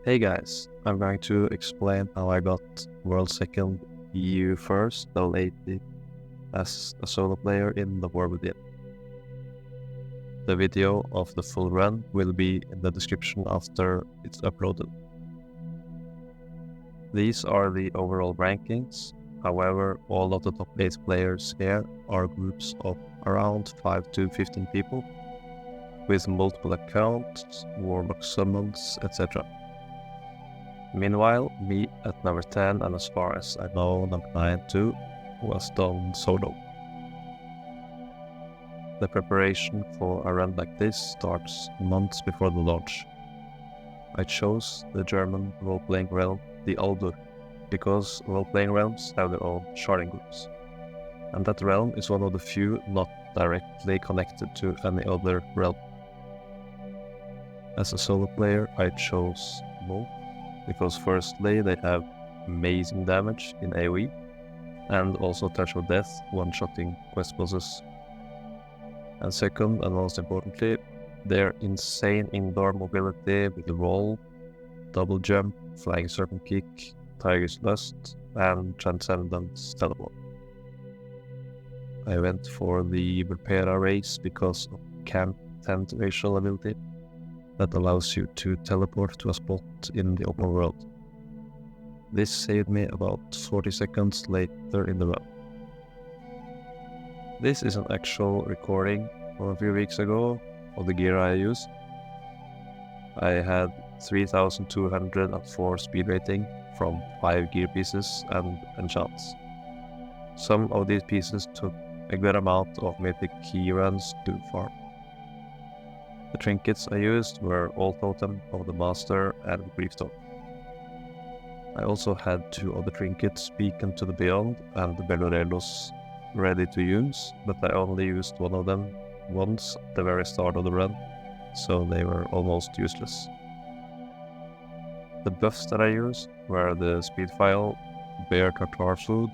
Hey guys, I'm going to explain how I got World Second, EU First, level 80 as a solo player in the War Within. The video of the full run will be in the description after it's uploaded. These are the overall rankings, however all of the top 8 players here are groups of around 5 to 15 people, with multiple accounts, warlock summons, etc. Meanwhile, me at number 10 and as far as I know number 9 too, was done solo. The preparation for a run like this starts months before the launch. I chose the German role-playing realm, the Aldur, because role-playing realms have their own sharding groups. And that realm is one of the few not directly connected to any other realm. As a solo player, I chose Mulk, because firstly they have amazing damage in AoE, and also Touch of Death, one-shotting quest bosses. And second, and most importantly, their insane indoor mobility with the roll, double jump, flying serpent kick, Tiger's Lust, and Transcendence teleport. I went for the Vulpera race because of Camp Tent racial ability that allows you to teleport to a spot in the open world. This saved me about 40 seconds later in the run. This is an actual recording from a few weeks ago of the gear I used. I had 3204 speed rating from 5 gear pieces and enchants. Some of these pieces took a good amount of mythic key runs to farm. The trinkets I used were All Totem of the Master and Grief Totem. I also had 2 other trinkets, Beacon to the Beyond and the Bellorelos, ready to use, but I only used one of them once at the very start of the run, so they were almost useless. The buffs that I used were the Speed File, Bear Tartar Food,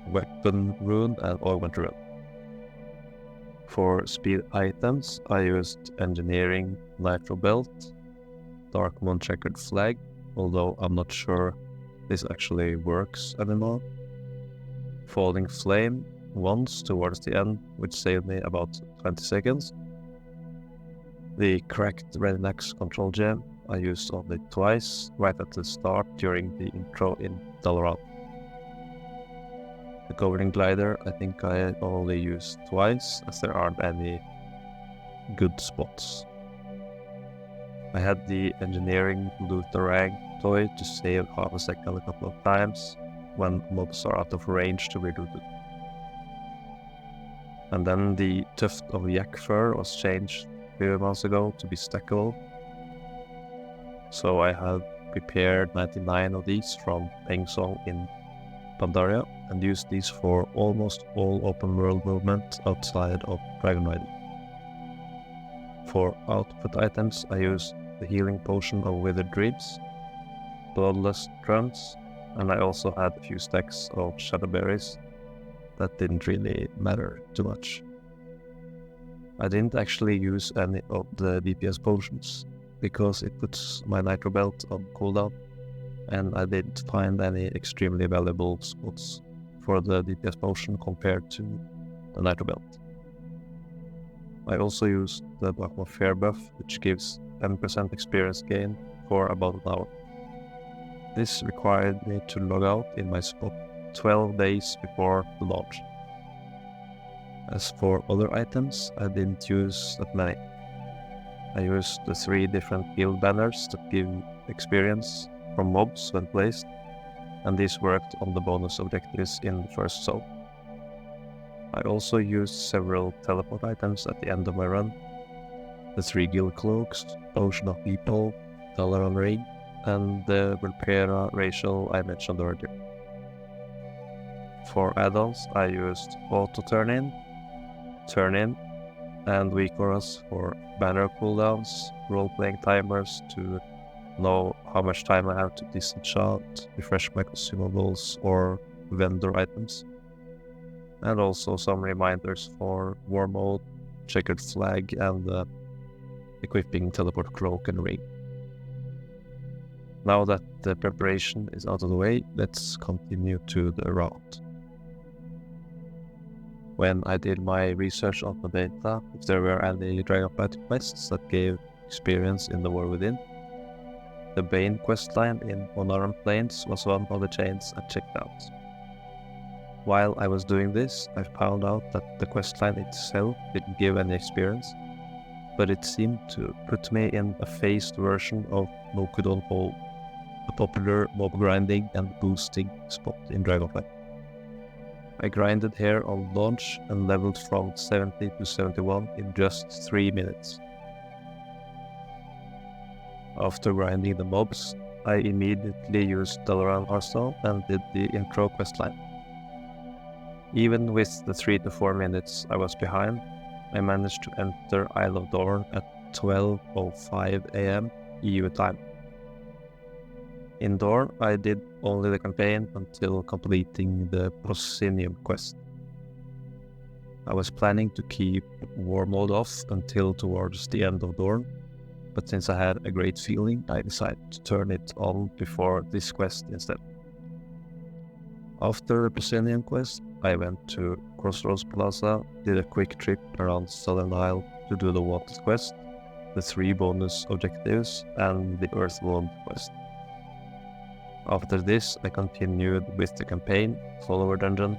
Weapon Rune and Augment Rune. For speed items, I used Engineering Nitro Belt, Dark Moon Checkered Flag, although I'm not sure this actually works anymore. Falling Flame once towards the end, which saved me about 20 seconds. The Cracked Renax Control Gem I used only twice, right at the start during the intro in Dalaran. The Governing Glider I think I only used twice, as there aren't any good spots. I had the Engineering Lutherang toy to save half a second a couple of times when mobs are out of range to be looted. And then the Tuft of Yak Fur was changed a few months ago to be stackable. So I had prepared 99 of these from Peng Song in Pandaria and used these for almost all open world movement outside of Dragon Riding. For output items I used the Healing Potion of Withered Dreams, Bloodlust Drums, and I also had a few stacks of Shadowberries that didn't really matter too much. I didn't actually use any of the DPS potions because it puts my Nitro Belt on cooldown, and I didn't find any extremely valuable spots for the DPS potion compared to the Nitro Belt. I also used the Blackmoor Fair buff, which gives 10% experience gain for about an hour. This required me to log out in my spot 12 days before the launch. As for other items, I didn't use that many. I used the 3 different guild banners that give experience from mobs when placed, and these worked on the bonus objectives in the first zone. I also used several teleport items at the end of my run. The 3 guild cloaks, Ocean of People, Dalaran Ring, and the Vulpera racial I mentioned earlier. For add-ons, I used Auto Turn In, and Weak Auras for banner cooldowns, role-playing timers to know how much time I have to disenchant, refresh my consumables or vendor items, and also some reminders for War Mode, Checkered Flag, and equipping Teleport Cloak and Ring. Now that the preparation is out of the way, let's continue to the route. When I did my research on the data, if there were any Dragonflight quests that gave experience in the War Within, the Bane questline in Onaran Plains was one of the chains I checked out. While I was doing this, I found out that the questline itself didn't give any experience, but it seemed to put me in a phased version of Nokudon Hall, a popular mob grinding and boosting spot in Dragonflight. I grinded here on launch and leveled from 70 to 71 in just 3 minutes. After grinding the mobs, I immediately used Dalaran Hearthstone and did the intro questline. Even with the 3 to 4 minutes I was behind, I managed to enter Isle of Dorn at 12:05 AM EU time. In Dorn, I did only the campaign until completing the Proscenium quest. I was planning to keep War Mode off until towards the end of Dorn, but since I had a great feeling, I decided to turn it on before this quest instead. After the Proscenium quest, I went to Crossroads Plaza, did a quick trip around Southern Isle to do the Wanted quest, the 3 bonus objectives, and the Earthwound quest. After this, I continued with the campaign, Follower Dungeon,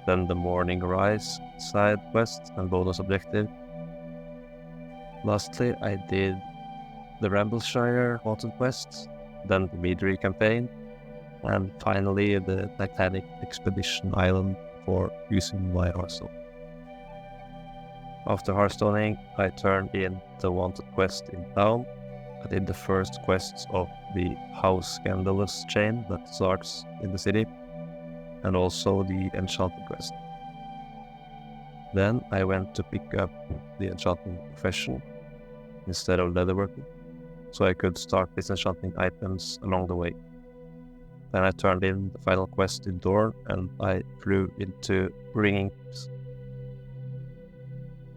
then the Morning Rise side quest and bonus objective. Lastly, I did the Rambleshire Wanted quest, then the Midri campaign, and finally the Titanic Expedition Island for using my Hearthstone. After Hearthstoning, I turned in the Wanted quest in town. I did the first quests of the House Scandalous chain that starts in the city, and also the Enchanted quest. Then I went to pick up the Enchanting Profession instead of Leatherworking, so I could start disenchanting items along the way. Then I turned in the final quest in Dorn, and I flew into Ringing Deeps.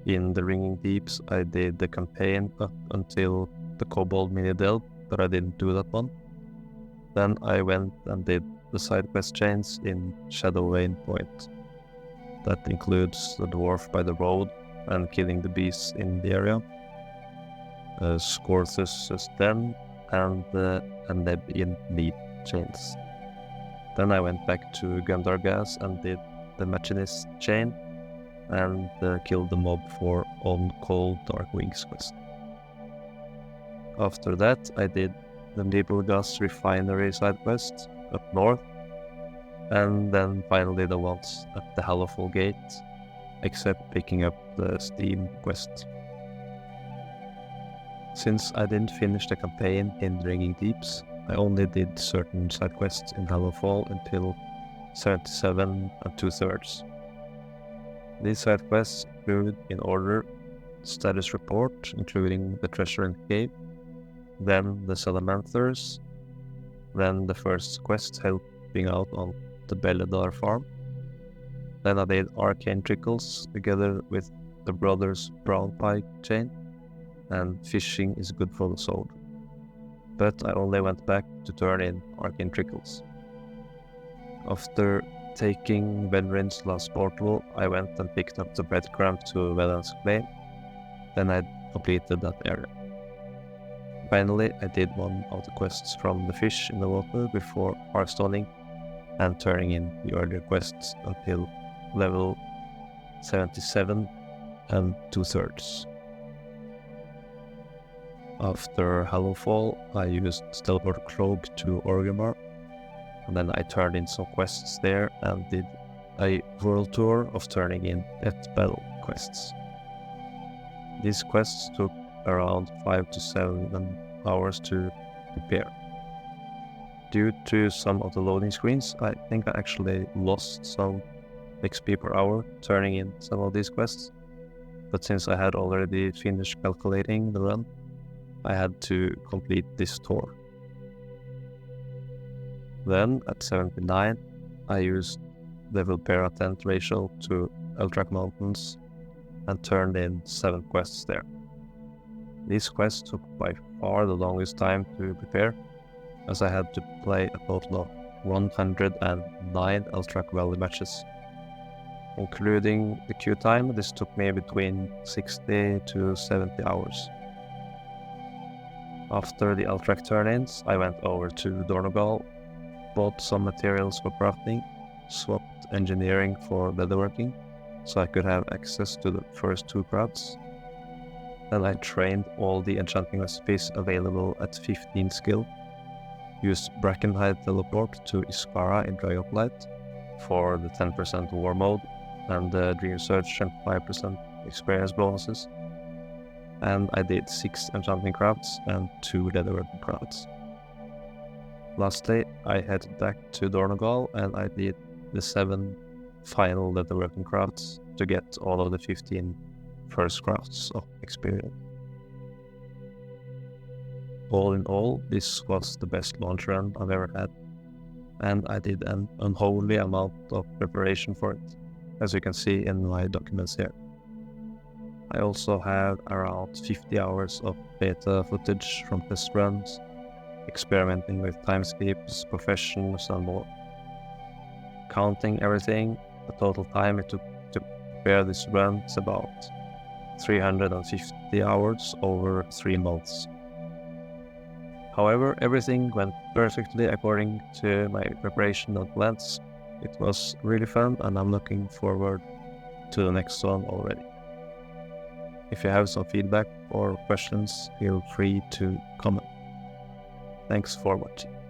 In the Ringing Deeps, I did the campaign up until the Kobold Mini Delve, but I didn't do that one. Then I went and did the side quest chains in Shadowvane Point. That includes the Dwarf by the road and killing the beasts in the area, Scorthus' Den, and the Neb in Need chains. Then I went back to Gundargas and did the Machinist chain and killed the mob for On Call Dark Wings quest. After that, I did the Nibelgas Refinery side quest up north, and then finally the ones at the Hallowfall Gate, except picking up the Steam quest. Since I didn't finish the campaign in Ringing Deeps, I only did certain side quests in Hallowfall until 77 2/3. These side quests include, in order, status report, including the treasure in the cave, then the Salamanthers, then the first quest helping out on the Belladar farm. Then I did Arcane Trickles together with the Brothers Brown Pike chain, and fishing is good for the soul. But I only went back to turn in Arcane Trickles. After taking Venrin's last portal, I went and picked up the breadcrumb to Velan's Claim. Then I completed that area. Finally, I did one of the quests from the fish in the water before Hearthstoning and turning in the earlier quests until level 77 2/3. After Hallowfall, I used Teleport Cloak to Orgrimmar, and then I turned in some quests there and did a world tour of turning in Death Battle quests. These quests took around 5 to 7 hours to prepare. Due to some of the loading screens, I think I actually lost some XP per hour turning in some of these quests, but since I had already finished calculating the run, I had to complete this tour. Then at 79, I used the Vilpera Tent ratio to Eldrac Mountains and turned in 7 quests there. These quests took by far the longest time to prepare, as I had to play a total of 109 Ultra Quali matches. Including the queue time, this took me between 60 to 70 hours. After the Alterac turn-ins, I went over to Dornogal, bought some materials for crafting, swapped engineering for leatherworking, so I could have access to the first 2 crafts. Then I trained all the enchanting recipes available at 15 skill, used Brackenhide teleport to Iskara in Dragonflight for the 10% war mode and the Dream Search and 5% experience bonuses. And I did 6 enchanting crafts and 2 leatherworking crafts. Lastly, I headed back to Dornogal and I did the 7 final leatherworking crafts to get all of the 15 first crafts of experience. All in all, this was the best launch run I've ever had, and I did an unholy amount of preparation for it, as you can see in my documents here. I also have around 50 hours of beta footage from test runs, experimenting with timescapes, professions and more. Counting everything, the total time it took to prepare this run is about 350 hours over 3 months. However, everything went perfectly according to my preparation and plans. It was really fun and I'm looking forward to the next one already. If you have some feedback or questions, feel free to comment. Thanks for watching.